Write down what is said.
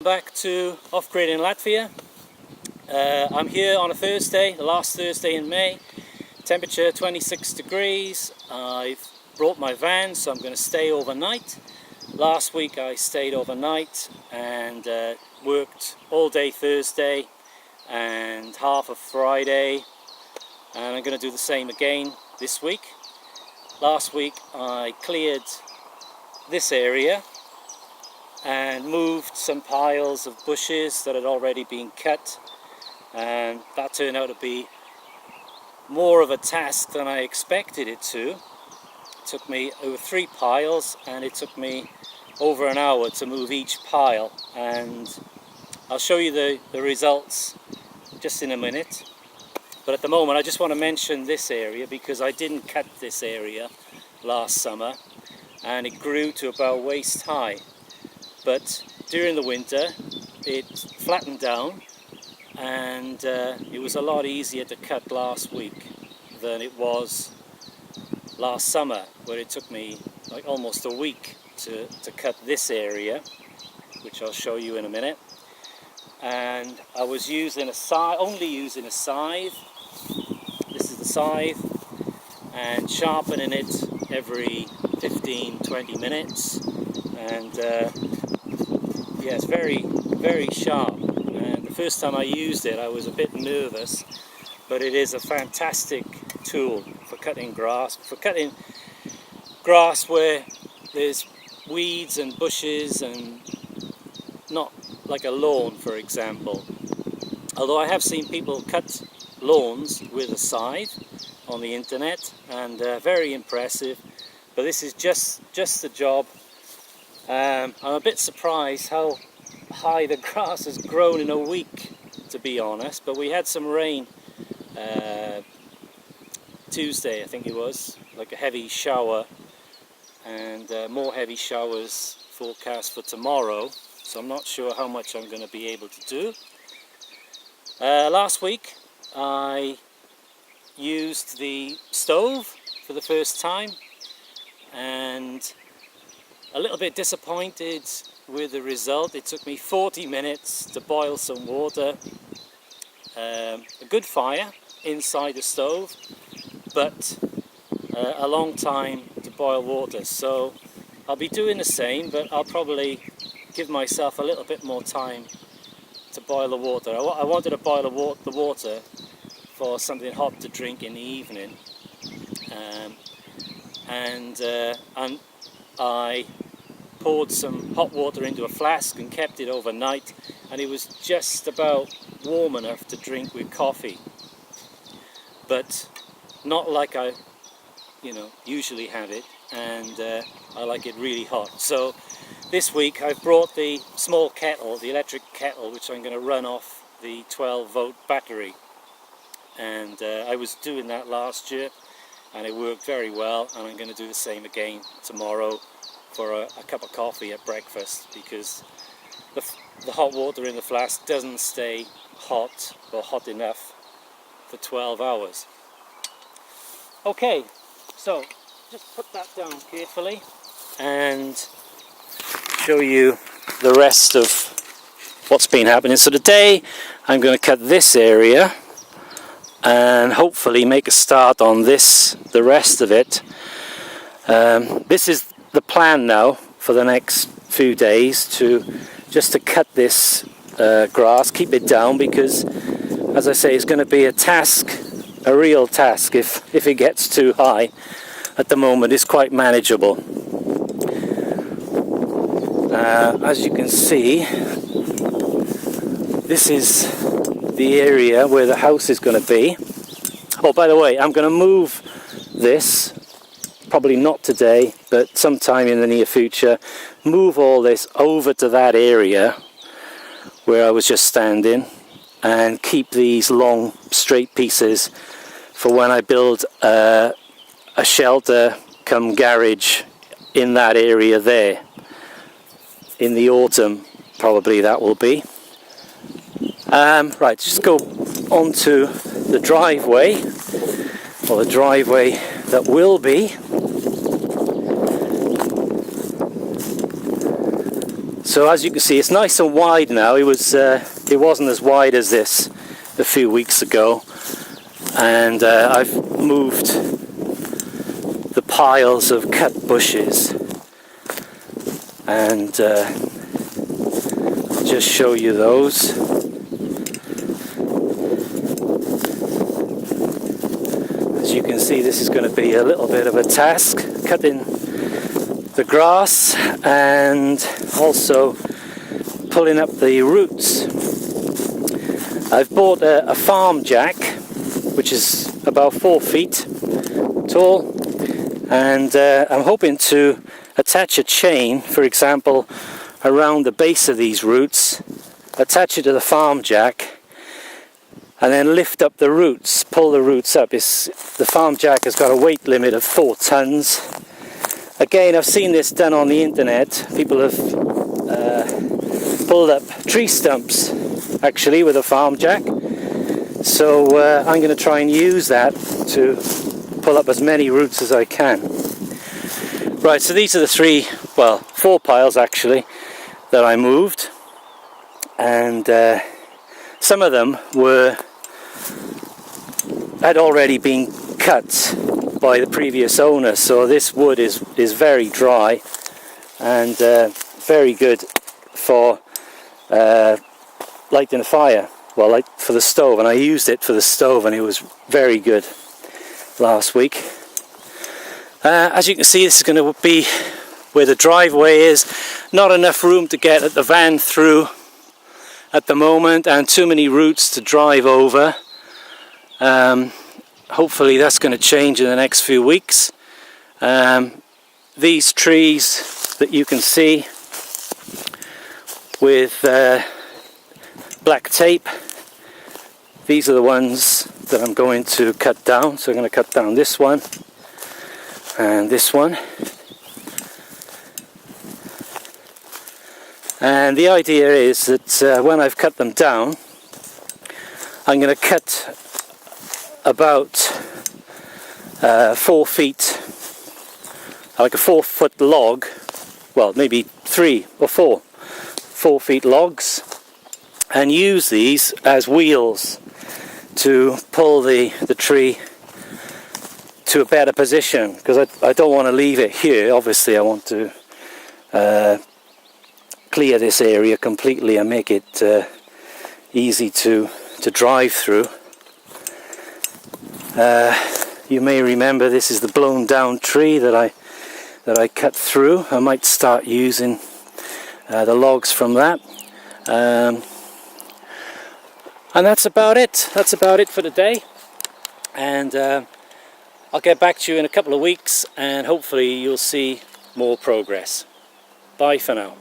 Back to Off-Grid in Latvia. I'm here on a Thursday, the last Thursday in May. Temperature 26 degrees. I've brought my van, so I'm going to stay overnight. Last week I stayed overnight and worked all day Thursday and half of Friday, and I'm going to do the same again this week. Last week I cleared this area and moved some piles of bushes that had already been cut, and that turned out to be more of a task than I expected it to. It took me over 3 piles and it took me over an hour to move each pile, and I'll show you the results just in a minute. But at the moment I just want to mention this area because I didn't cut this area last summer and it grew to about waist high. But during the winter it flattened down, and it was a lot easier to cut last week than it was last summer, where it took me like almost a week to cut this area, which I'll show you in a minute. And I was using only using a scythe. This is the scythe, and sharpening it every 15-20 minutes, and yeah, it's very, very sharp. And the first time I used it I was a bit nervous, but it is a fantastic tool for cutting grass where there's weeds and bushes, and not like a lawn, for example. Although I have seen people cut lawns with a scythe on the internet, and very impressive, but this is just the job. I'm a bit surprised how high the grass has grown in a week, to be honest, but we had some rain Tuesday, I think it was, like a heavy shower, and more heavy showers forecast for tomorrow, so I'm not sure how much I'm going to be able to do. Last week I used the stove for the first time, and a little bit disappointed with the result. It took me 40 minutes to boil some water. A good fire inside the stove, but a long time to boil water. So I'll be doing the same, but I'll probably give myself a little bit more time to boil the water. I wanted to boil the water for something hot to drink in the evening, and I poured some hot water into a flask and kept it overnight, and it was just about warm enough to drink with coffee, but not like I usually have it, and I like it really hot. So this week I've brought the small kettle, the electric kettle, which I'm going to run off the 12-volt battery, and I was doing that last year and it worked very well, and I'm going to do the same again tomorrow for a cup of coffee at breakfast, because the hot water in the flask doesn't stay hot or hot enough for 12 hours. Okay, so just put that down carefully and show you the rest of what's been happening. So today I'm going to cut this area and hopefully make a start on the rest of it. This is the plan now for the next few days, just to cut this grass, keep it down, because as I say, it's going to be a real task if it gets too high. At the moment it's quite manageable. As you can see, this is the area where the house is going to be. Oh, by the way, I'm going to move this, probably not today, but sometime in the near future, move all this over to that area where I was just standing, and keep these long straight pieces for when I build a shelter come garage in that area there. In the autumn, probably that will be. Right, just go onto the driveway, or the driveway that will be. So as you can see, it's nice and wide now. It wasn't as wide as this a few weeks ago, and I've moved the piles of cut bushes, and I'll just show you those. As you can see, this is going to be a little bit of a task, cutting the grass and also pulling up the roots. I've bought a farm jack, which is about 4 feet tall, and I'm hoping to attach a chain, for example, around the base of these roots, attach it to the farm jack, and then lift up the roots, pull the roots up. The farm jack has got a weight limit of 4 tons. Again, I've seen this done on the internet. People have pulled up tree stumps actually with a farm jack. So I'm going to try and use that to pull up as many roots as I can. Right, so these are the 4 piles actually that I moved, and some of them had already been cut by the previous owner, so this wood is very dry and very good for lighting a fire, like for the stove, and I used it for the stove and it was very good last week. As you can see, this is going to be where the driveway is. Not enough room to get the van through at the moment, and too many roots to drive over. Hopefully that's going to change in the next few weeks. These trees that you can see with black tape, these are the ones that I'm going to cut down. So I'm going to cut down this one and this one. And the idea is that when I've cut them down, I'm going to cut about 4 feet, like a 4-foot log, well maybe 3 or 4 4-foot logs, and use these as wheels to pull the tree to a better position, because I don't want to leave it here. Obviously I want to clear this area completely and make it easy to drive through. You may remember this is the blown down tree that I cut through. I might start using the logs from that. And that's about it. That's about it for today. And I'll get back to you in a couple of weeks, and hopefully you'll see more progress. Bye for now.